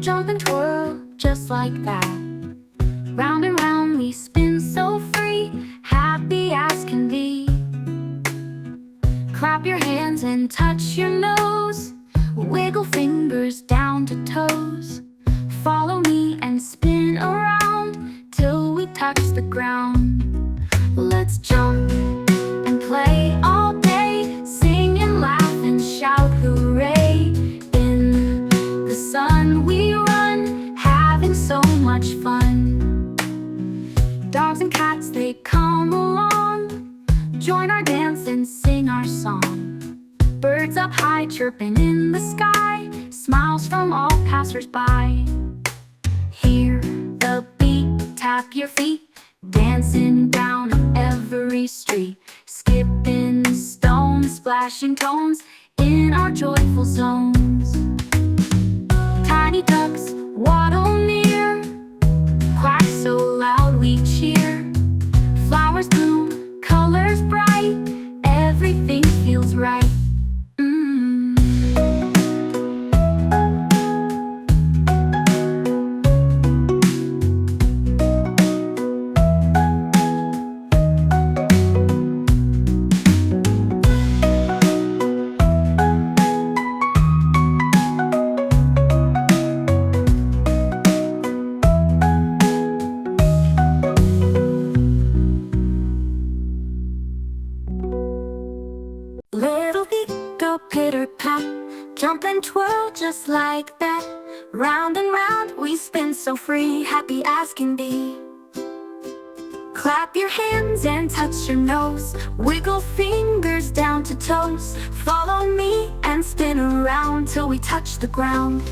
jump and twirl just like that. Round and round we spin so free, happy as can be. Clap your hands and touch your nose, wiggle fingers down to toes. Follow me and spin around till we touch the ground. Let's jump and play all day, sing and laugh and shout hooray. In the sun we run, having so much fun. Dogs and cats, they come along, join our dance and sing our song. Birds up high chirping in the sky, smiles from all passers-by. Hear the beat, tap your feet, dancing down every street. Skipping stones, splashing tones in our joyful zones. Tiny ducks waddle near, quack so loud we cheer. Flowers bloom, colors bright, everything feels right. Little feet go pitter-pat, jump and twirl just like that. Round and round we spin so free, happy as can be. Clap your hands and touch your nose, wiggle fingers down to toes. Follow me and spin around till we touch the ground.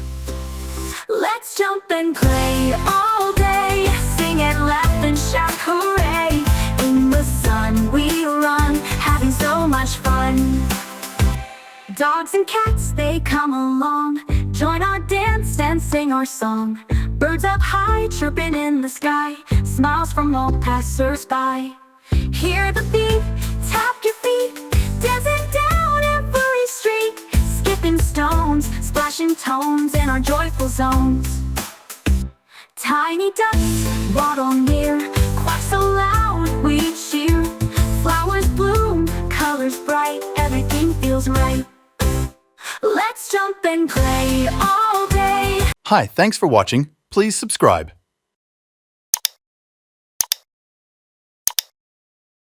Let's jump and play all day, sing and laugh and shout hooray. In the sun we run, having so much fun. Dogs and cats, they come along, join our dance and sing our song. Birds up high chirping in the sky, smiles from all passers-by. Hear the beat, tap your feet, dancing down every street. Skipping stones, splashing tones in our joyful zones. Tiny ducks waddle near, quack so loud we cheer. Flowers bloom, colors bright, everything feels right. Let's jump and play all day. Hi, thanks for watching. Please subscribe.